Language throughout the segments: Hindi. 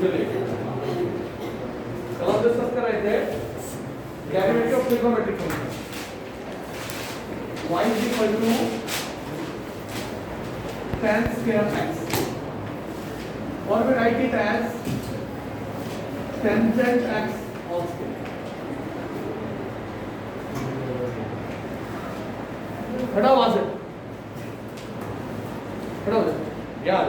कल हम डिस्कस कर रहे थे derivative of trigonometric function y is equal to tan square x, or we write it as tangent x whole square. खड़ा वहां से खड़ा हो जाए याद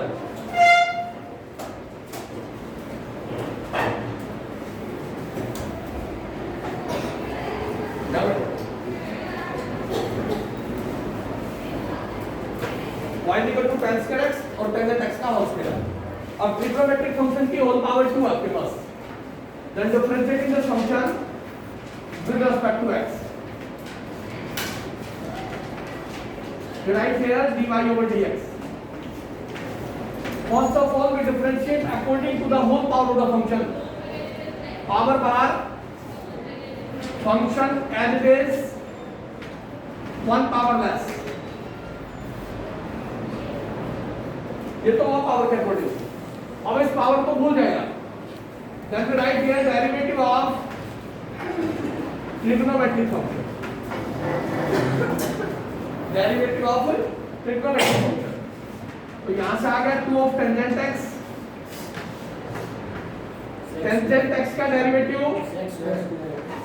y equal to tan square x और tangent x का होल स्क्वायर। अब ट्रिग्नोमेट्रिक फंक्शन की होल पावर 2 आपके पास, then differentiating the function with respect to x, write here dy over dx. First of all we differentiate according to the whole power of the function. Power bar function as it is, one power less. ये तो वो पावर के अकॉर्डिंग। अब इस पावर को भूल जाएगा। Then we write here derivative of trigonometric function. Derivative of trigonometric function. तो यहाँ से आ गया 2 of tangent x. Tangent x का डेरिवेटिव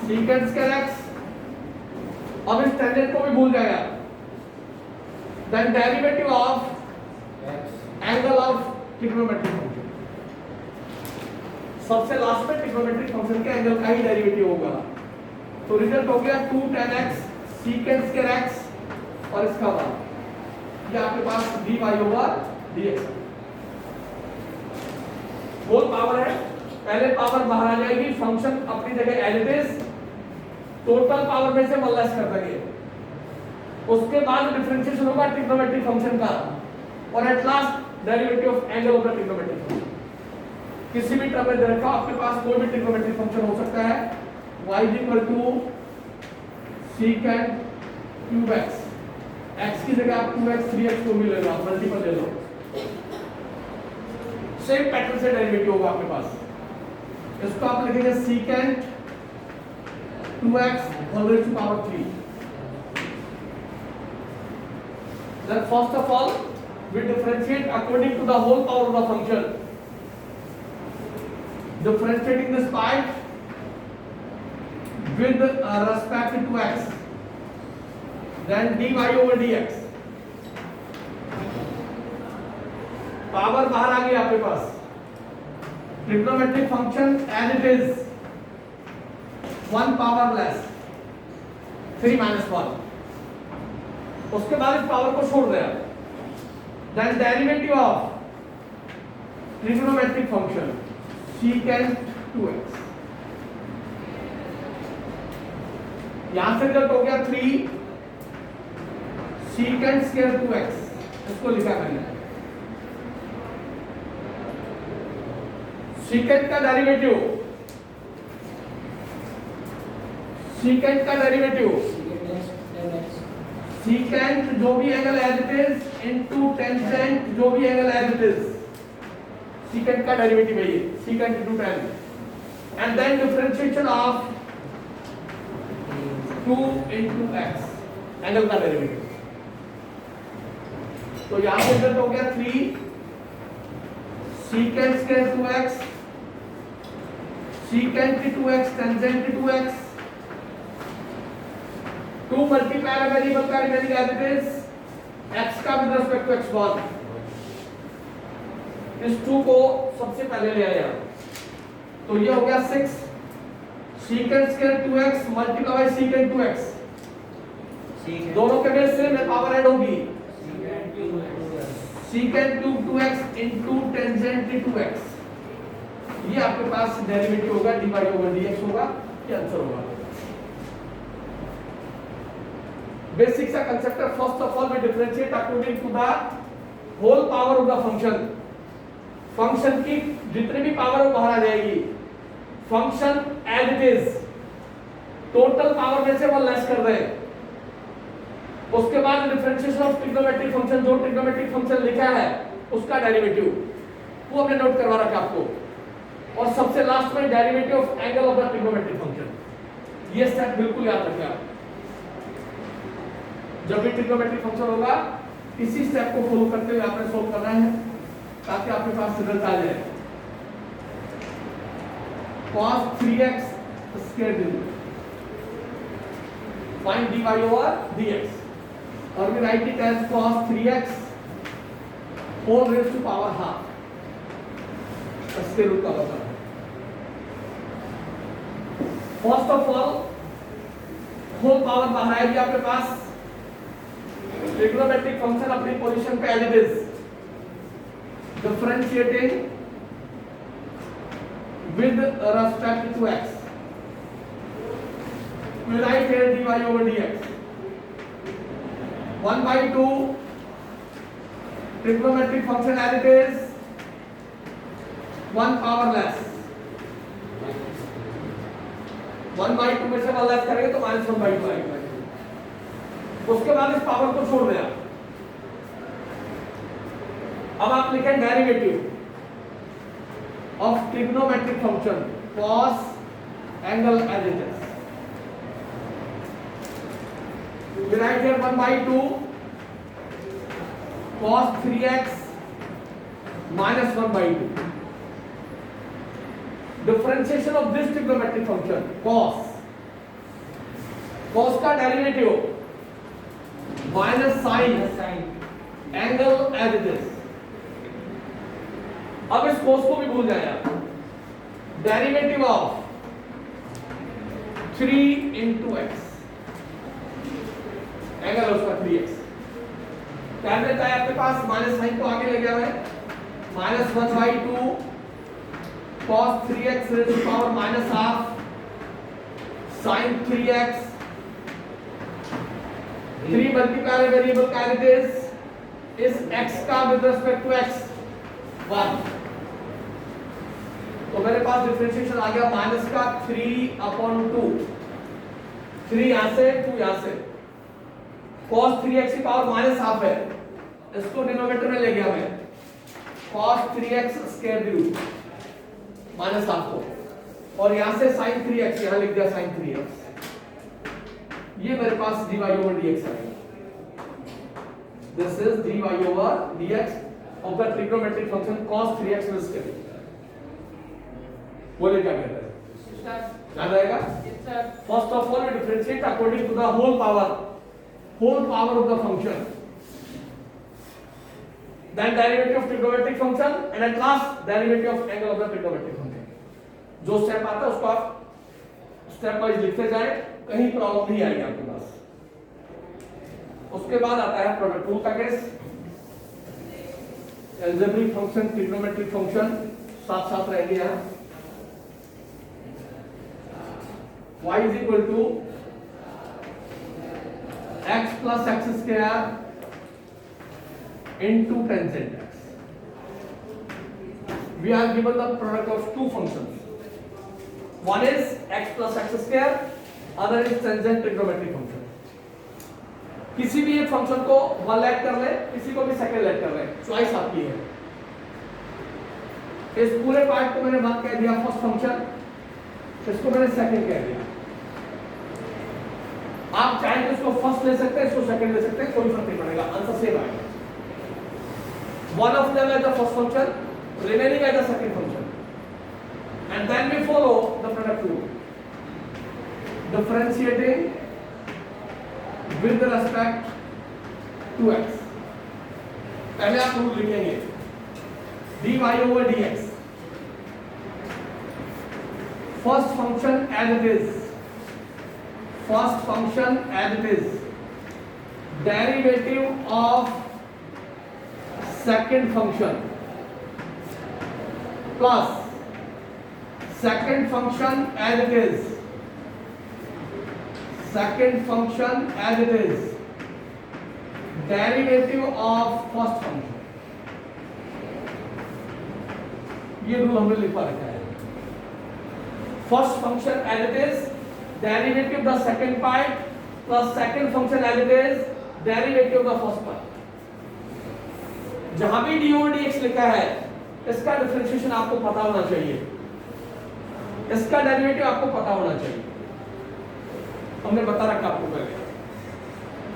secant square x. अब इस tangent को भी भूल जाएगा। Then derivative of angle of trigonometric function. सबसे लास्ट में trigonometric function के एंगल का ही डेरिवेटिव होगा। तो रिजल्ट हो गया 2 tan x secant square x और इसका मान ये आपके पास dy over dx whole power है। पहले पावर बाहर आ जाएगी, फंक्शन अपनी जगह as it is, total power में से 1 लेस कर देंगे, उसके बाद डिफरेंशिएशन होगा ट्रिग्नोमेट्रिक फंक्शन का और at last derivative of angle of the trigonometric function. किसी भी टर्म में दे रखा आपके पास कोई भी ट्रिग्नोमेट्रिक फंक्शन हो सकता है। y = secant cube x, x की जगह आप 2x 3x को भी ले लो, आप मल्टीपल ले लो, सेम पैटर्न से डेरिवेटिव होगा आपके पास। इसको आप लिखेंगे secant 2x whole raised to power 3. Then first of all we differentiate according to the whole power of the function, differentiating this part with respect to x, then dy over dx. Power बाहर आ गई आपके पास, trigonometric function as it is, 1 power less 3 minus 1, उसके बाद इस पावर को छोड़ दिया। Then derivative of trigonometric function secant 2x, यहां से रिजल्ट हो गया 3 secant square 2x, इसको लिखा मैंने। secant का डेरिवेटिव, secant का डेरिवेटिव secant जो भी angle as it is into tangent जो भी angle as it is, secant का डेरिवेटिव है ये, secant into tan, and then differentiation of 2 into x angle का डेरिवेटिव। तो यहां पे रिजल्ट हो गया 3 secant square 2x, secant 2x tangent 2x, 2 multiply variable का remaining as it is, x का विद रिस्पेक्ट टू x1। इस 2 को सबसे पहले ले आया, तो ये हो गया 6 secant square 2x multiply by secant 2x, दोनों के बेस से में पावर ऐड होगी, secant 2x into tangent 2x, ये आपके पास डेरिवेटिव होगा dy over dx होगा, ये आंसर होगा। बेसिक सा कंसेप्ट है। First of all we differentiate according to the whole power of the function. Function की जितनी भी पावर वो बाहर आ जाएगी, function as it is, total power में से 1 लेस कर दें, उसके बाद डिफरेंशिएशन ऑफ ट्रिग्नोमेट्रिक फंक्शन, जो ट्रिग्नोमेट्रिक फंक्शन लिखा है उसका डेरिवेटिव, वो हमने नोट करवा रखा आपको। और सबसे लास्ट में derivative of angle of the trigonometric function. ये स्टेप बिल्कुल याद रखें आप, जब भी ट्रिग्नोमेट्रिक फंक्शन होगा इसी स्टेप को फॉलो करते हुए आपने सोल्व करना है ताकि आपके पास रिजल्ट आ जाए। cos 3x square dx, find dy over dx, or we write it as cos 3x whole raised to power half, square root का मतलब। First of all whole power बाहर आएगी आपके पास, ट्रिग्नोमेट्रिक फंक्शन अपनी पोजीशन पे as it is, differentiating with respect to x, we write here dy over dx, 1 by 2 trigonometric function as it is, 1 power less, 1 by 2 में से 1 लेस करेंगे तो -1 by 2 आएगा। उसके बाद इस पावर को छोड़ दें। अब आप लिखें derivative of trigonometric function cos angle as it is, we write here 1 by 2 cos 3x minus 1 by 2, differentiation of this trigonometric function cos का derivative minus sin angle as it is। अब इस cos को भी भूल जाए आप, derivative of 3 into x, angle उसका 3x, क्या देता है आपके पास, माइनस साइन को आगे ले गया मैं, -1 by 2 cos 3x raised to power minus half sin 3x, 3 multiply variable का इट इज, इस x का विद रिस्पेक्ट टू x 1, तो मेरे पास डिफरेंशिएशन आ गया माइनस का 3/2, 3 यहां से 2 यहां से, cos 3x की पावर माइनस हाफ है, इसको डिनोमिनेटर में ले गया मैं, cos 3x square root minus half को, और यहां से sin 3x यहां लिख दिया sin 3x, ये मेरे पास dy over dx आएगा। This is dy over dx of the trigonometric function cos 3x with square। बोले क्या कहते हैं, याद आएगा? First of all we differentiate according to the whole power of the function, then derivative of trigonometric function, and at last derivative of angle of the trigonometric function। जो स्टेप आता है उसको आप स्टेप वाइज लिखते जाएं, कहीं प्रॉब्लम नहीं आएगी आपके पास। उसके बाद आता है प्रोडक्ट रूल का case, algebraic function, trigonometric function साथ साथ रहेंगे यहाँ। y is equal to x plus x square into tangent x. We are given the product of two functions. One is x plus x square, other is tangent trigonometric function. किसी भी एक फंक्शन को वन लेट कर ले, किसी को भी सेकंड लेट कर ले, चॉइस आपकी है। इस पूरे पार्ट को मैंने वन कह दिया फर्स्ट फंक्शन, इसको मैंने सेकंड कह दिया। आप चाहे तो इसको फर्स्ट ले सकते हैं, इसको सेकंड ले सकते हैं, कोई फर्क नहीं पड़ेगा, आंसर सेम आएगा। One of them as the first function, remaining as the second function, and then we follow the product rule, differentiating with respect to x। पहले आप रूल लिखेंगे dy over dx, first function as it is, first function as it is, derivative of second function plus second function as it is, second function as it is, derivative of first function। ये रूल हमने लिखा रखा है, first function as it is, derivative the second part plus second function as it is, derivative the first part। जहां भी dy over dx लिखा है इसका डिफरेंशिएशन आपको पता होना चाहिए। इसका डेरिवेटिव आपको पता होना चाहिए, हमने बता रखा आपको पहले।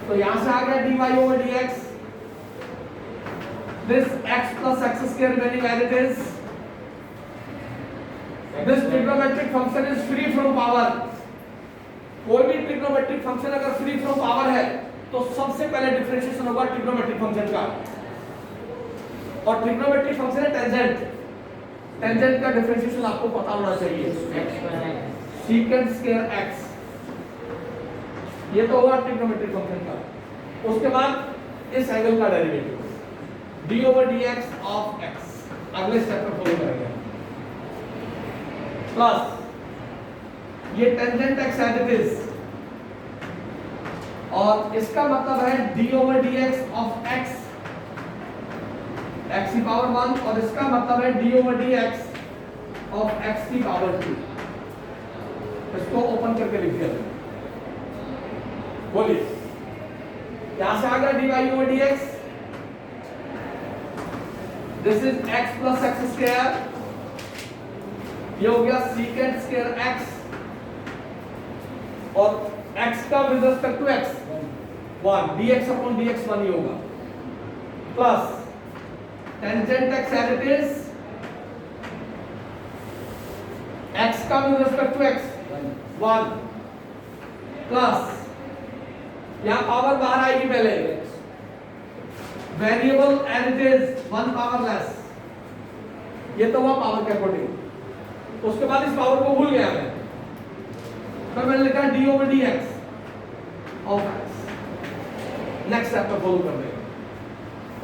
तो यहां से आ गया dy over dx, this x plus x square remaining as it is, this trigonometric function is free from power। कोई भी ट्रिग्नोमेट्रिक फंक्शन अगर फ्री फ्रॉम पावर है तो सबसे पहले डिफरेंशिएशन होगा ट्रिग्नोमेट्रिक फंक्शन का, और ट्रिग्नोमेट्रिक फंक्शन है टेंजेंट, टेंजेंट का डिफरेंशिएशन आपको पता होना चाहिए, सीकेंट स्क्वायर x, ये तो होगा ट्रिग्नोमेट्रिक फंक्शन का। उसके बाद इस एंगल का derivative d over dx of x, अगले स्टेप में फॉलो करेंगे, प्लस ये tangent x as it is, और इसका मतलब है d over dx of x, x की पावर 1, और इसका मतलब है d over dx of x की पावर 2। इसको ओपन करके लिख दिया, बोलिए यहां से आ गया dy over dx, this is x plus x square, ये हो गया secant स्क्वायर x, और x का with respect to x 1, dx upon dx 1 ही होगा, plus tangent x as it is, x का with respect to x 1, plus यहां पावर बाहर आएगी पहले, variable as it is 1 power less, ये तो हुआ पावर के अकॉर्डिंग। उसके बाद इस पावर को भूल गया मैं, तो मैंने लिखा d over dx of x, next step पे फॉलो कर देंगे।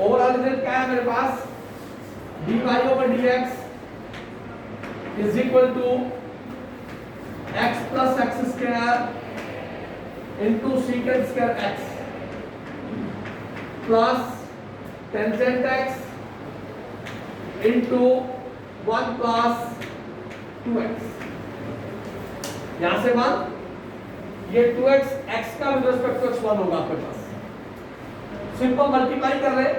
ओवरऑल रिजल्ट क्या है मेरे पास, dy over dx is equal to x plus x square into secant square x plus tangent x into 1 plus 2x, यहां से 1, ये 2x x का विद रिस्पेक्ट टू x 1 होगा आपके पास, सिंपल मल्टीप्लाई कर रहे,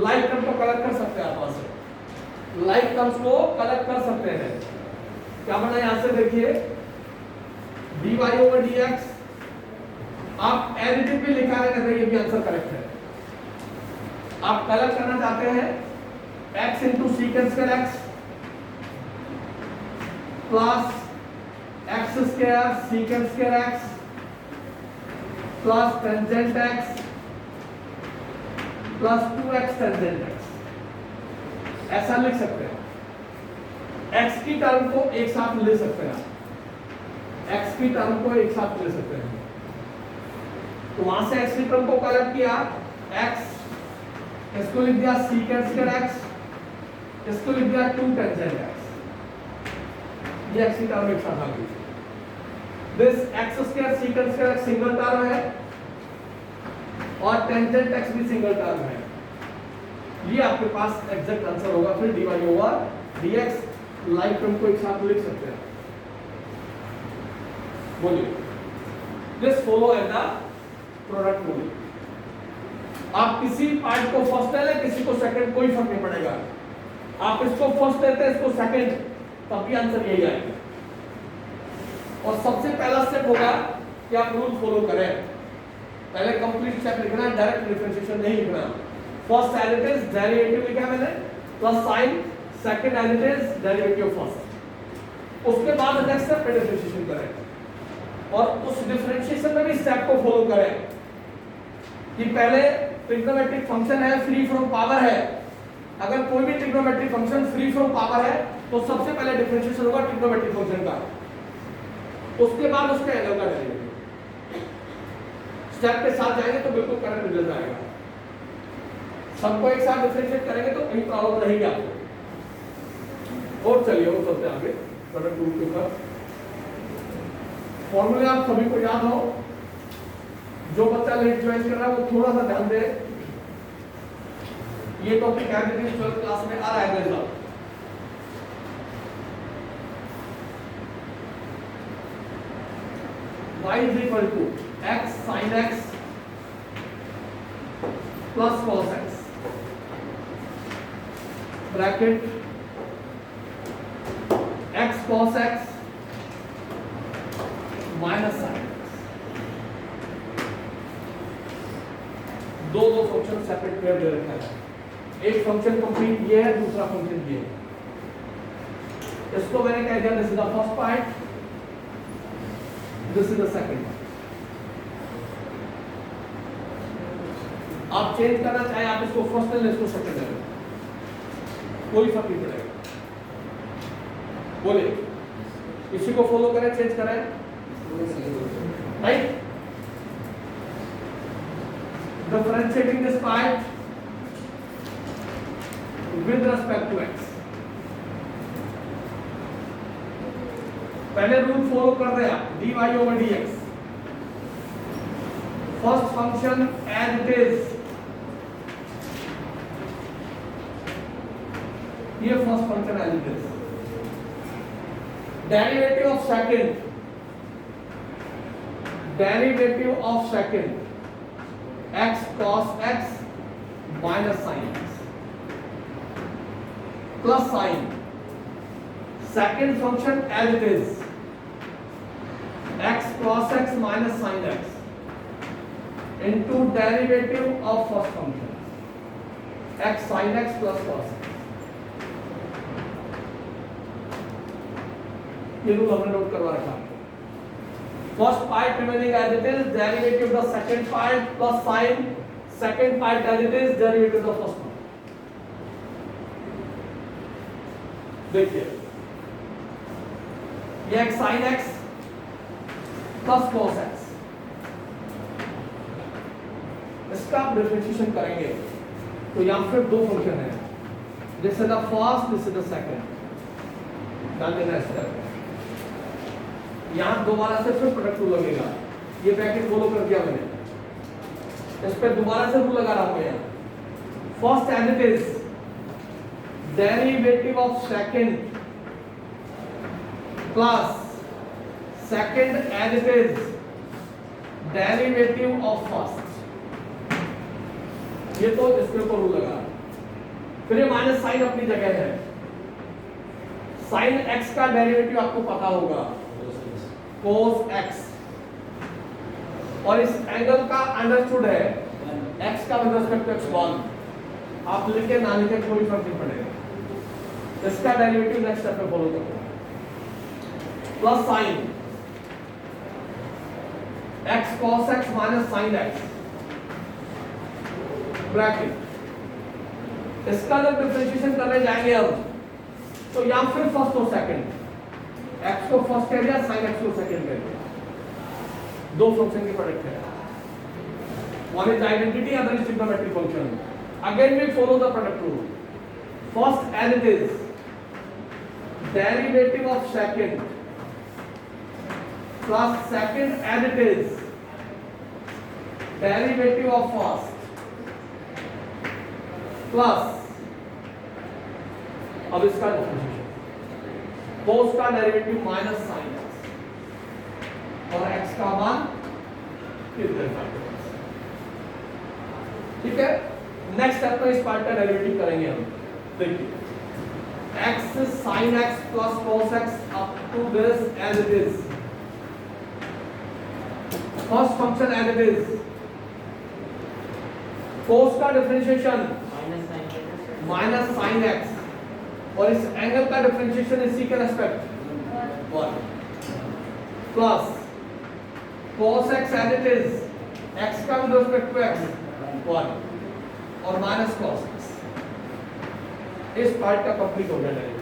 लाइक टर्म को कलेक्ट कर सकते हैं, आप से लाइक टर्म्स को कलेक्ट कर सकते हैं। क्या बना यहां से देखिए, dy over dx, आप एडिटिव भी लिखा है, ये भी आंसर करेक्ट है। आप कलेक्ट करना चाहते हैं x into secant square x plus x square secant square x plus tangent x plus 2x tangent x, ऐसा लिख सकते हैं। x की टर्म को एक साथ ले सकते हैं, x की टर्म को एक साथ ले सकते हैं, तो वहां से x की टर्म को कलेक्ट किया, x, इसको लिख दिया secant square x, इसको लिख दिया 2 tangent x, ये x की टर्म एक साथ आ गई। This x square secant square x single term है, और tangent x भी सिंगल टर्म है, ये आपके पास एग्जैक्ट आंसर होगा। फिर dy over dx, like term को एक साथ लिख सकते हैं, बोलिए this follow as the product rule. आप किसी पार्ट को फर्स्ट ले लें, किसी को सेकंड, कोई फर्क नहीं पड़ेगा, आप इसको फर्स्ट लेते हैं, इसको सेकंड, तब भी आंसर यही आएगा। और सबसे पहला स्टेप होगा कि आप रूल फॉलो करें, पहले कंप्लीट स्टेप लिखना है, डायरेक्ट डिफरेंशिएशन नहीं लिखना। First as it is derivative लिखा मैंने, plus sign, second as it is derivative first, उसके बाद नेक्स्ट स्टेप पे डिफरेंशिएशन करें, और उस डिफरेंशिएशन में भी स्टेप को फॉलो करें कि पहले ट्रिग्नोमेट्रिक फंक्शन है, फ्री फ्रॉम पावर है, अगर कोई भी trigonometric function free from power है तो सबसे पहले डिफरेंशिएशन होगा ट्रिग्नोमेट्रिक फंक्शन का, उसके बाद उसके एंगल का डेरिवेटिव। स्टेप के साथ जाएंगे तो बिल्कुल करेक्ट रिजल्ट आएगा। सबको एक साथ डिफरेंशिएट करेंगे तो कहीं प्रॉब्लम रहेगी आपको। और चलिए और चलते आगे प्रोडक्ट रूल के ऊपर। फॉर्मूले आप सभी को याद हो, जो बच्चा लेट ज्वाइन कर रहा है वो थोड़ा सा ध्यान दे, ये टॉपिक है 12th क्लास में आ रहा है मेरे साथ। y is equal to x sin x plus cos x bracket x cos x separate pair दे रखा है, एक फंक्शन कंप्लीट ये है, दूसरा फंक्शन ये है। इसको मैंने कह दिया this is the first part, this is the second part. आप चेंज करना चाहे आप इसको फर्स्ट ले, इसको सेकंड ले, कोई फर्क नहीं पड़ेगा। बोलिए, इसी को फॉलो करें, चेंज करें, right? Differentiating this part with respect to x. पहले रूल फॉलो कर रहे हैं आप, dy over dx, first function as it is, ये first function as it is, derivative of second, derivative of second x cos x minus sin x plus sin second function as it is, x cos x minus sin x into derivative of first function x sin x plus cos x। ये रूल हमने नोट करवा रखा। First part remaining as it is, derivative of the second part plus sin, second part as it is, derivative of the first part। देखिए, ये x sin x plus cos x, इसका आप डिफरेंशिएशन करेंगे तो यहाँ फिर दो फंक्शन है, this is the first, this is the second, डाल देना स्टेप। यहां दोबारा से फिर प्रोडक्ट रूल लगेगा, ये ब्रैकेट फॉलो कर दिया मैंने, इस पे दोबारा से रूल लगा रहा हूं यहां, first as it is, derivative of second plus second as it is, derivative of first, ये तो इसके ऊपर रूल लगा। फिर ये माइनस साइन अपनी जगह है, साइन एक्स का डेरिवेटिव आपको पता होगा cos x, और इस एंगल का अंडरस्टूड है x का विद रिस्पेक्ट टू x1, आप लिखे ना लिखे कोई फर्क नहीं पड़ेगा, इसका डेरिवेटिव नेक्स्ट स्टेप में फॉलो करो, plus sine x cos x minus sin x bracket, इसका जब डिफरेंशिएशन करने जाएंगे अब तो यहां फिर फर्स्ट और सेकंड, x को फर्स्ट कह दिया, sin x को सेकंड कह दिया, दो फंक्शन के प्रोडक्ट है, one is identity, other is trigonometric function। again we follow the product rule, first as it is, derivative of second plus second as it is, derivative of first plus, अब इसका डिफरेंशिएशन, cos का डेरिवेटिव माइनस sin x और x का मान ठीक है। नेक्स्ट स्टेप में इस पार्ट का डेरिवेटिव करेंगे हम, देखिए x sin x plus cos x up to this as it is, first function as it is, cos का डिफरेंशिएशन माइनस sin x और इस एंगल का डिफरेंशिएशन इसी के respect 1 plus cos x as it is, x का विद रिस्पेक्ट टू x 1 और माइनस cos x, इस पार्ट का कंप्लीट हो गया direct,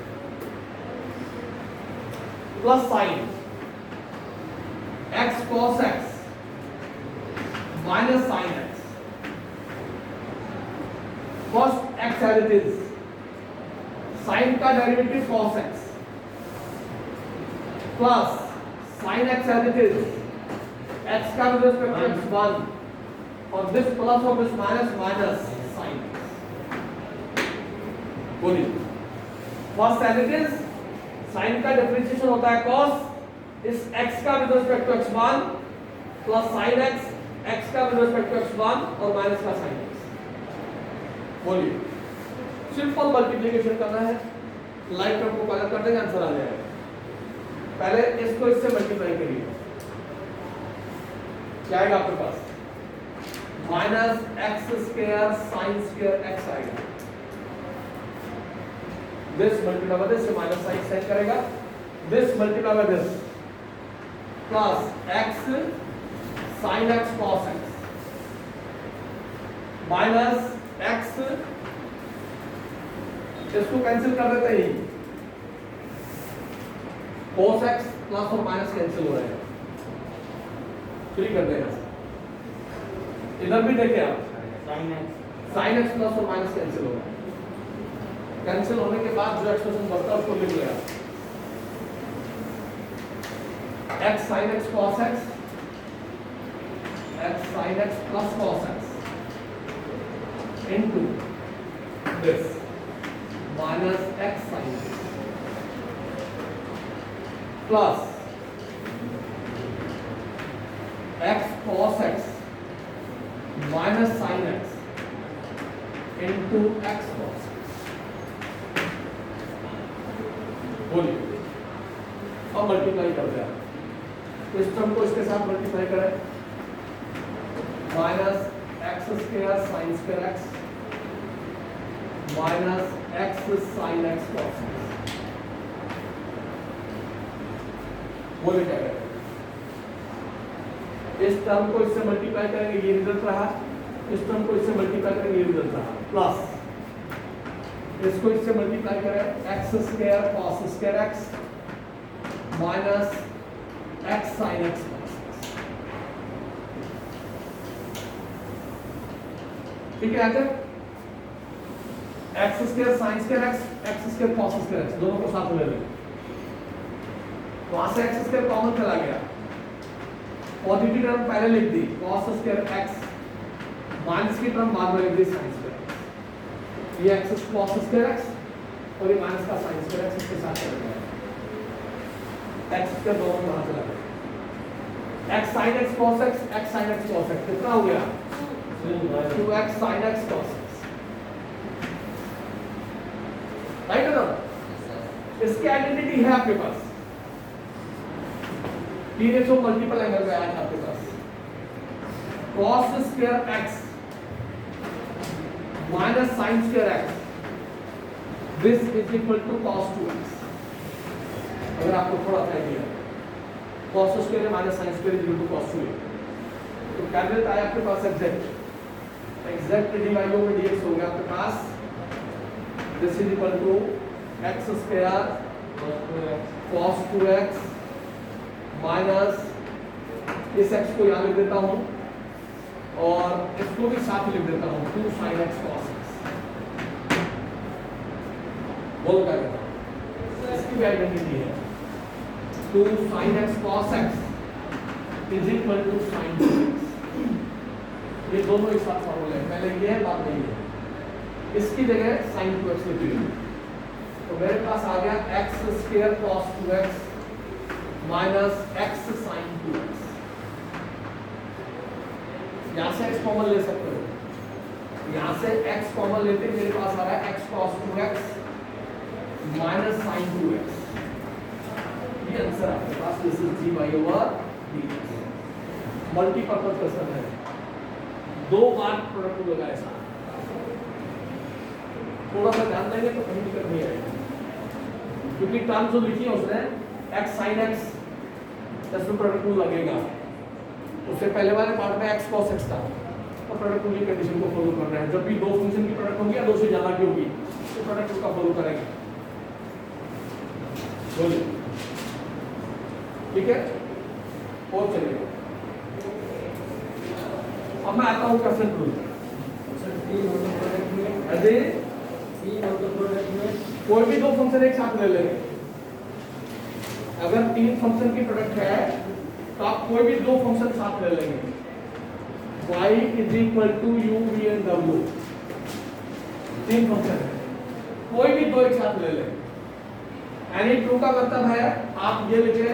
plus sine x cos x minus sin x, first x as it is, sine का derivative cos x plus sin x as it is, x का विद रिस्पेक्ट टू x 1 और दिस प्लस और this minus minus sin x। बोलिए, first as it is, sine का डिफरेंशिएशन होता है cos, इस x का with respect to x1 plus sin x, x का विद रिस्पेक्ट टू x1 और माइनस का sin x। बोलिए, सिंपल मल्टीप्लिकेशन करना है, लाइक टर्म को कलर कर देंगे, आंसर आ जाएगा। पहले इसको इससे मल्टीप्लाई करिए, क्या आएगा आपके पास, minus x square sine square x आएगा। This multiply by this minus sine sine करेगा, this multiply by this plus x sine x cos x minus x, इसको कैंसिल कर देते ही cos x प्लस और माइनस कैंसिल हो रहे हैं, फ्री कर देगा। इधर भी देखिए आप sin x प्लस और माइनस कैंसिल हो रहा है, कैंसिल होने के बाद जो एक्सप्रेशन बचता है उसको लिख लिया x sin x cos x, x sin x plus cos x into this minus x sin x plus x cos x minus sin x into x cos x। बोलिए अब मल्टीप्लाई कर दिया, इस टर्म को इसके साथ मल्टीप्लाई करें, minus x square sine square x minus x sine x cos x. बोले क्या करें, इस टर्म को इससे मल्टीप्लाई करेंगे ये रिजल्ट रहा, इस टर्म को इससे मल्टीप्लाई करेंगे ये रिजल्ट रहा, प्लस इसको इससे मल्टीप्लाई करें x square cos square x minus x sine x cos x. ठीक है आगे x square sine square x square cos square x दोनों को साथ ले लेंगे, वहां से एक्स स्क्वायर कॉमन चला गया, पॉजिटिव टर्म पहले लिख दी cos स्क्वायर x, माइनस की टर्म बाद में लिख दी sin स्क्वायर x, ये x cos स्क्वायर x और ये माइनस का sin स्क्वायर x इसके साथ चला गया, x स्क्वायर दोनों बाहर चला गया, x sin x cos x कितना हो गया 2x sin x cos x, right है ना? इसकी आइडेंटिटी है आपके पास, तीन सौ मल्टीपल एंगल में आया आपके पास, cos square x minus sin square x, this is equal to cos 2x। अगर आपको थोड़ा सा idea cos square minus sin square is equal to cos 2x, तो क्या रिजल्ट आया आपके पास एग्जैक्ट dy में dx हो गया आपके पास, this is equal to x square cos 2x minus इस x को यहाँ लिख देता हूँ और इसको भी साथ लिख देता हूँ 2 sin x cos x। बोल क्या कहता हूँ, इसकी भी आइडेंटिटी है 2 sin x cos x is equal to sin 2x। ये दोनों एक साथ फॉर्मूला है, पहले ये है बाद में ये है, इसकी जगह sin 2x लिख दी, तो मेरे पास आ गया x square cos 2x minus x sin 2x। यहां से x कॉमन ले सकते हो, यहां से x कॉमन लेते मेरे पास आ रहा है x cos 2x minus sin 2x, ये आंसर आपके पास, this is g by over dx। Multipurpose question है, दो बार प्रोडक्ट लगाए साथ, थोड़ा सा ध्यान देंगे तो कहीं दिक्कत नहीं आएगी, क्योंकि टर्म जो लिखी है उसने x sin x इसमें प्रोडक्ट रूल लगेगा, उससे पहले वाले पार्ट में x cos x था, तो प्रोडक्ट रूल की कंडीशन को फॉलो करना है, जब भी दो फंक्शन की प्रोडक्ट होगी या दो से ज्यादा की होगी तो प्रोडक्ट रूल का फॉलो करेंगे। बोलिए ठीक है, और चलिए अब मैं आता हूँ क्वेश्चन रूल। यदि कोई भी दो फंक्शन एक साथ ले लेंगे, अगर तीन फंक्शन की प्रोडक्ट है तो आप कोई भी दो फंक्शन साथ ले लेंगे, y is equal to u v and w, तीन फंक्शन है, कोई भी दो एक साथ ले लेंगे, एनी ट्रू का मतलब है आप ये लिखे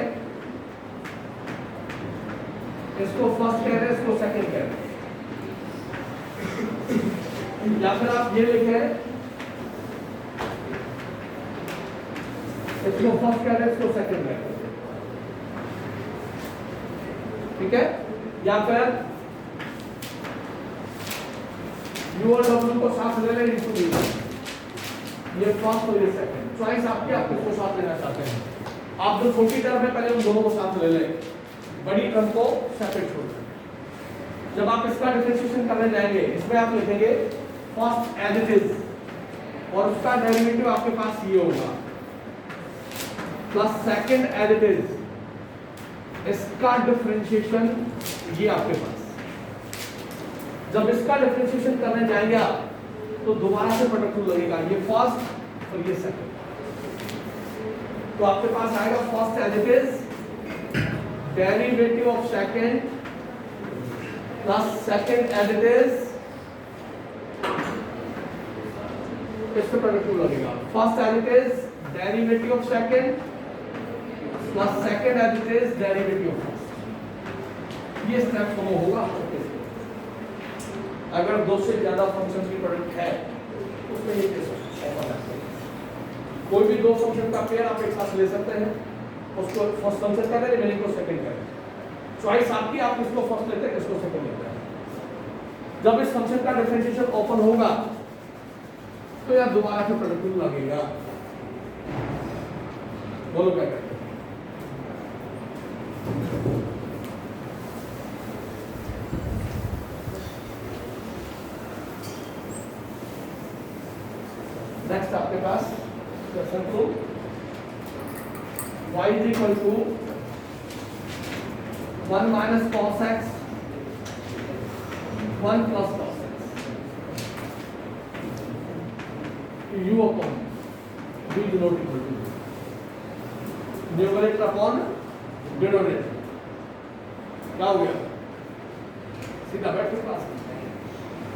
इसको फर्स्ट कह रहे हैं इसको सेकंड कह रहे हैं, या फिर आप ये लिखे इसको फर्स्ट कह रहे हैं इसको सेकंड कह रहे हैं, ठीक है, या फिर u और w को साथ ले लें इनको भी, ये फर्स्ट और ये सेकंड चॉइस आपकी, आप किसको साथ लेना चाहते हैं। आप जो छोटी टर्म है पहले उन दोनों को साथ ले लें, बड़ी टर्म को सेपरेट छोड़ दें। जब आप इसका डिफरेंशिएशन करने जाएंगे इसमें आप लिखेंगे फर्स्ट एज इट इज और उसका डेरिवेटिव आपके पास ये होगा plus second as it is, इसका डिफरेंशिएशन ये आपके पास। जब इसका डिफरेंशिएशन करने जाएंगे आप तो दोबारा से प्रोडक्ट रूल लगेगा, ये फर्स्ट और ये सेकंड। तो आपके पास आएगा first as it is derivative of second plus second as it is, इस पे प्रोडक्ट रूल लगेगा। First as it is derivative of second plus second as it is derivative of first. ये स्टेप फॉलो होगा। अगर दो से ज्यादा फंक्शन की प्रोडक्ट है उसमें ये केस होगा। कोई भी दो फंक्शन का पेयर आप एक साथ ले सकते हैं, उसको फर्स्ट फंक्शन करें रिमेनिंग को सेकंड करें, चॉइस आपकी, आप किसको फर्स्ट लेते हैं किसको सेकंड लेते हैं। जब इस फंक्शन का डिफरेंशिएशन ओपन होगा तो यार दोबारा से प्रोडक्ट रूल लगेगा। बोलो क्या कहते हैं। नेक्स्ट आपके पास question 2, y is equal to 1 minus cos x 1 plus cos x u upon v is not equal to numerator upon denominator. क्या हो गया, सीधा बैठ के क्लास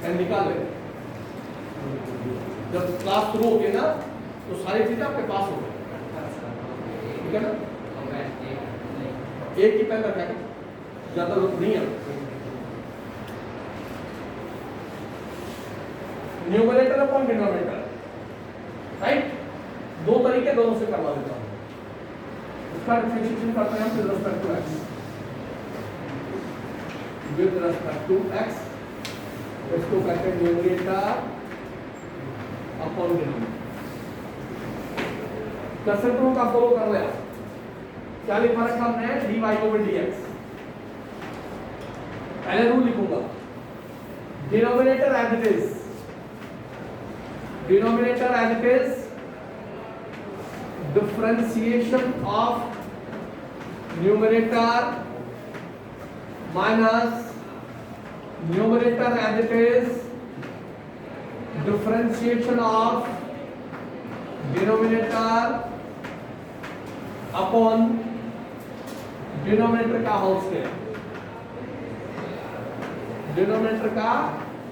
एंड निकाल ले। जब क्लास शुरू होगी ना तो सारी चीजें आपके पास हो गई, ठीक है ना। एक ही पेन रखा है, ज्यादा जरूरत नहीं है। न्यूमरेटर अपॉन डिनोमिनेटर, राइट, दो तरीके दोनों से करवा देता हूं। इसका डिफरेंशिएशन करते हैं with respect to x, with respect to x, इसको कहते हैं न्यूमरेटर अपॉन डिनोमिनेटर। क्वेश्चन 2 का फॉलो कर लिया, क्या लिखा रखा हमने dy ओवर dx। पहले रूल लिखूंगा, denominator as it is, denominator as it is, differentiation of numerator minus numerator as it is, differentiation of denominator upon denominator का होल स्क्वायर, डिनोमिनेटर का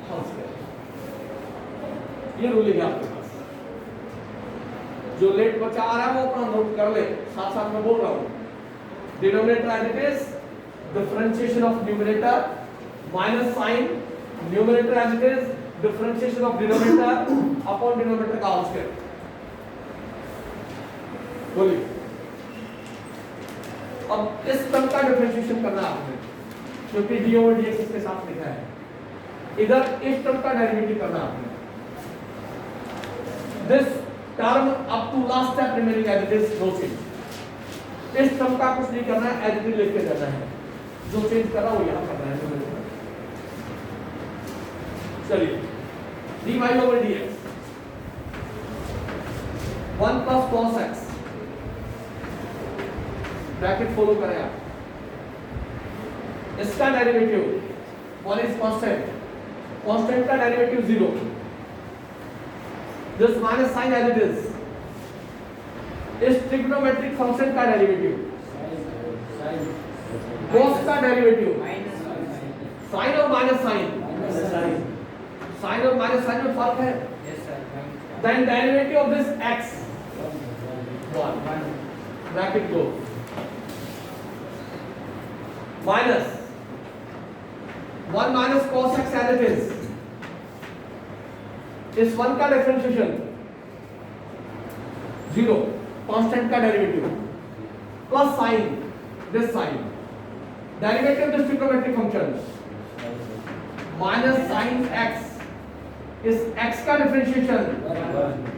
होल स्क्वायर। ये रूलिंग है आपके पास। जो लेट बचा आ रहा है वो अपना नोट कर ले, साथ साथ में बोल रहा हूं। Denominator as it is, differentiation of numerator minus sign numerator as it is, differentiation of denominator upon denominator का होल स्क्वायर। बोलिए, अब इस टर्म का डिफरेंशिएशन करना आपने, क्योंकि डी ओवर डी एक्स इसके साथ लिखा है। इधर इस टर्म का डेरिवेटिव करना आपने। This term up to last step remaining as it is, no change. इस टर्म का कुछ नहीं करना है, एज इट इज लिख के जाना है। जो चेंज कर रहा वो यहां करना है। चलिए, dy over dx 1 plus cos x, bracket follow करें आप। इसका डेरिवेटिव 1 इज कांस्टेंट, कांस्टेंट का derivative 0, this minus sine as it is, इस ट्रिग्नोमेट्रिक फंक्शन का डेरिवेटिव, cos का डेरिवेटिव, साइन और माइनस साइन, साइन और माइनस साइन में फर्क है। Then derivative of this x 1 bracket close minus 1 minus cos x as it is, इस 1 का डिफरेंशिएशन 0, कांस्टेंट का derivative, plus sine this sine, derivative this trigonometric function minus sine x इस x का differentiation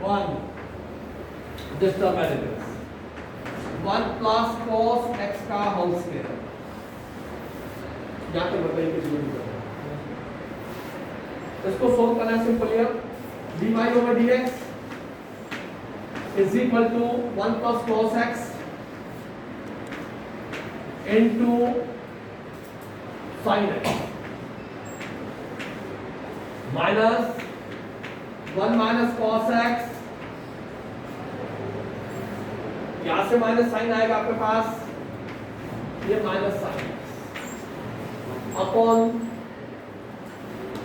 1 this term as it is 1 plus cos x का होल स्क्वायर। यहां पे बताइए किस यूनिट में इसको सोल्व करना है। सिंपल है dy over dx is equal to 1 plus cos x into sin x minus 1 minus cos x, यहां से माइनस साइन आएगा आपके पास, ये minus sine upon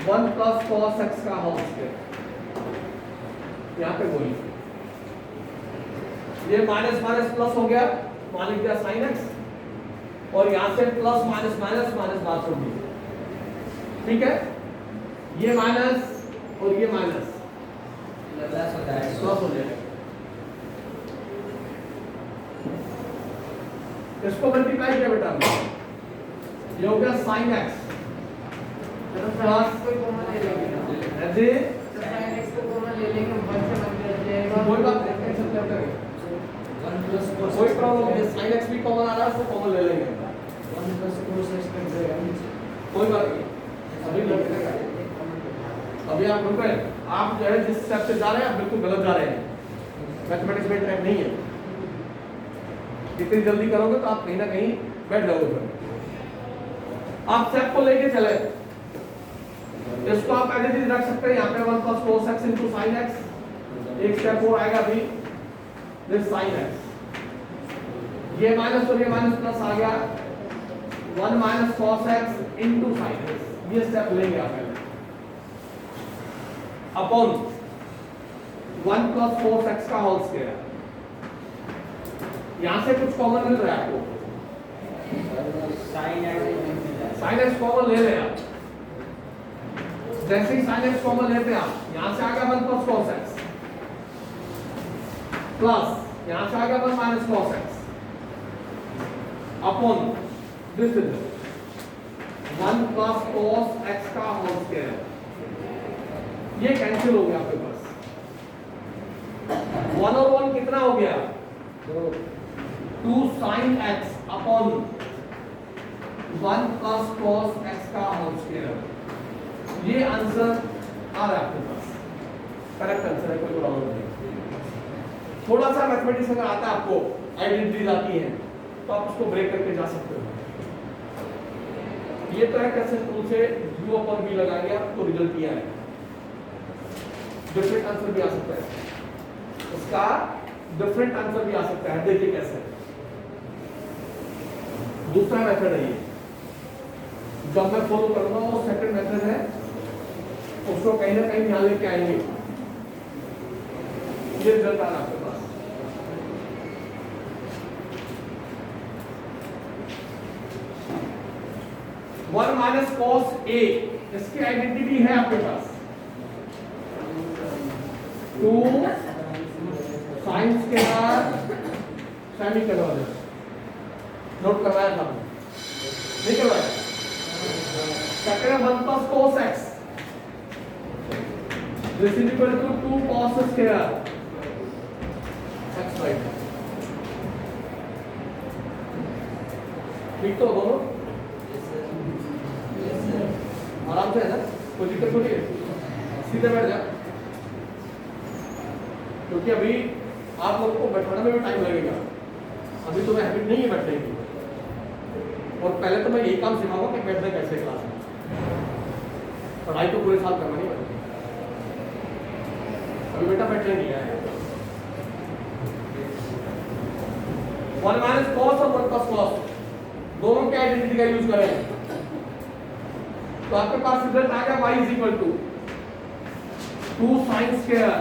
1 plus cos x का होल स्क्वायर। यहां पे वही ये माइनस माइनस प्लस हो गया, मान लीजिए साइन x, और यहां से प्लस माइनस माइनस माइनस बात होगी, ठीक है। ये माइनस और ये माइनस प्लस हो जाएगा। इसको मल्टीप्लाई किया बेटा, ये हो गया साइन x प्लस कोई बात नहीं, कोई प्रॉब्लम नहीं, साइन x भी कॉमन आ रहा है, उसको कॉमन ले लेंगे, कोई बात नहीं। अभी आप रुक रहे हैं, आप जो है जिस स्टेप से जा रहे हैं आप बिल्कुल गलत जा रहे हैं, मैथमेटिक्स में ट्रैक नहीं है। जितनी जल्दी करोगे तो आप कहीं ना कहीं बैठ जाओगे। आप स्टेप को लेके चले, इसको आप एज इट इज रख सकते हैं यहाँ पे 1 plus cos x into sin x, एक स्टेप और आएगा अभी दिस sin x, ये माइनस और ये माइनस प्लस आ गया 1 minus cos x into sin x, ये स्टेप लेंगे आप अपॉन 1 plus cos x का होल स्क्वायर। यहां से कुछ कॉमन मिल रहा है आपको, sin x कॉमन ले रहे हैं आप, जैसे ही sin x कॉमन लेते हैं आप, यहां से आ गया 1 plus cos x प्लस यहां से आ गया 1 minus cos x upon this is 1 plus cos x का होल स्क्वायर। ये कैंसिल हो गया आपके पास, 1 और 1 कितना हो गया 2 sin x upon 1 plus cos x का होल स्क्वायर। ये आंसर आ रहा है आपके पास, करेक्ट आंसर है, कोई प्रॉब्लम नहीं। थोड़ा सा मैथमेटिक्स अगर आता है आपको, आइडेंटिटीज आती हैं, तो आप उसको ब्रेक करके जा सकते हो। ये तो है कैसे टूल से u अपॉन v लगाएंगे आप, तो रिजल्ट ये आएगा। डिफरेंट आंसर भी आ सकता है, उसका डिफरेंट आंसर भी आ सकता है, देखिए कैसे। दूसरा मेथड है ये, जब मैं फॉलो करूंगा वो सेकंड मेथड है, उसको कहीं ना कहीं ध्यान लेके आएंगे, ये रिजल्ट आ रहा है आपके पास। वन माइनस कॉस ए, इसकी आइडेंटिटी है आपके पास 2 sine square semi convergence, note करवाया था नहीं करवाया। Second 1 plus cos x, this is equal to 2 cos square x by 2। ठीक तो दोनों आराम से है ना, कोई दिक्कत थोड़ी है, सीधे बैठ जा, क्योंकि अभी आप लोगों को बैठाने में भी टाइम लगेगा, अभी तुम्हें हैबिट नहीं है बैठने की, और पहले तो मैं यही काम सिखाऊंगा कि बैठना कैसे क्लास में, पढ़ाई तो पूरे साल करना नहीं पड़ेगी। अभी बेटा बैठने नहीं आया, 1 minus cos और 1 plus cos दोनों के आइडेंटिटी का यूज करें, तो आपके पास रिजल्ट आ गया y is equal to 2 sin square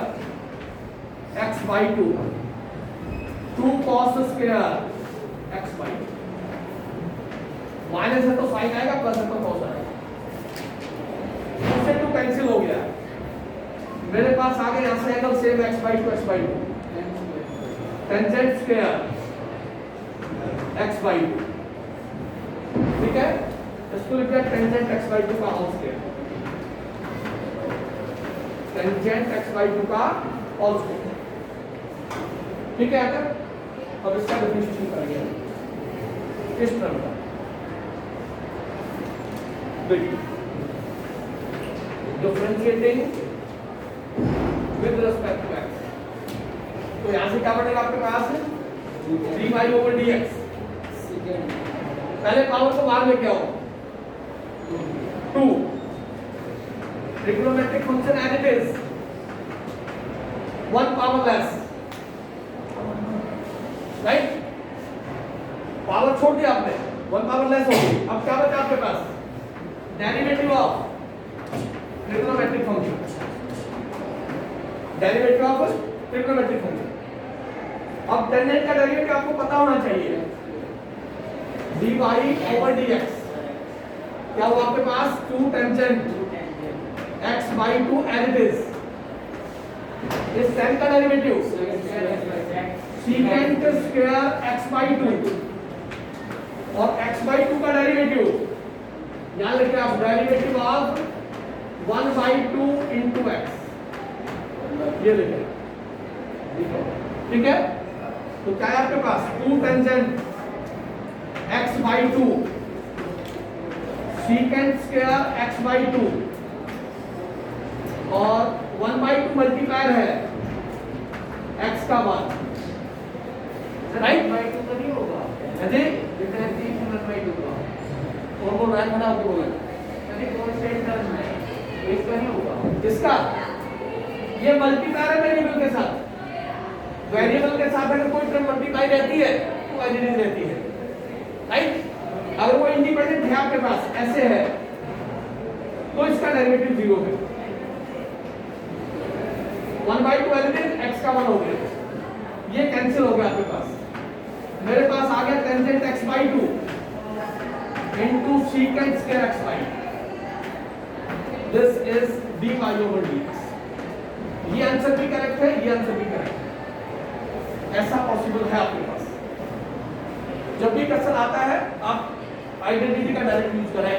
x by 2, 2 cos square x by 2। Minus है तो साइन आएगा, प्लस है तो कॉस आएगा, उससे 2 कैंसिल हो गया, मेरे पास आ गया यहां से angle same x by 2 x by 2, tangent square x by 2, ठीक है। इसको लिखा टेंजेंट x by 2 का होल स्क्वायर। टेंजेंट x/2 का होल स्क्वायर। ठीक है आकर अब इसका डिफरेंशिएशन करेंगे इस टर्म का। देखिए differentiating with respect to x, तो यहां से क्या बनेगा आपके पास 3y/dx। पहले पावर को बाहर लेके आओ 2, trigonometric function as it is 1 power less, right. Power छोड़ दिया आपने, 1 पावर लेस हो गई। अब क्या बचा आपके पास derivative of trigonometric function, derivative of trigonometric function. अब टेंजेंट का डेरिवेटिव आपको पता होना चाहिए dy/dx। क्या हुआ आपके पास 2 tangent x/2 as it is. इस tan का डेरिवेटिव secant स्क्वायर x/2 और x/2 का डेरिवेटिव याद रखिए आप, डेरिवेटिव ऑफ 1/2 into x, ये लिखे। ठीक है, तो क्या है आपके पास 2 tangent x/2 secant square x/2 और 1/2 मल्टीप्लायर है x का मान, राइट। 1/2 तो नहीं होगा जी, जितना 3 होगा और वो राइट बना आपको बोला नहीं, कांस्टेंट टर्म है इसका नहीं होगा। इसका ये मल्टीप्लायर है वेरिएबल के साथ, वेरिएबल के साथ अगर कोई टर्म मल्टीप्लाई रहती है तो एज इट इज रहती है, राइट। अगर वो इंडिपेंडेंट है आपके पास ऐसे है तो इसका डेरिवेटिव 0 है। 1/2 एज इट इज x का 1 हो गया, ये कैंसिल हो गया आपके पास। मेरे पास आ गया tangent x/2 into secant square x/2, this is dy/dx। ये आंसर भी करेक्ट है, ये आंसर भी करेक्ट है, ऐसा पॉसिबल है आपके पास। जब भी क्वेश्चन आता है आप आइडेंटिटी का डायरेक्ट यूज करें।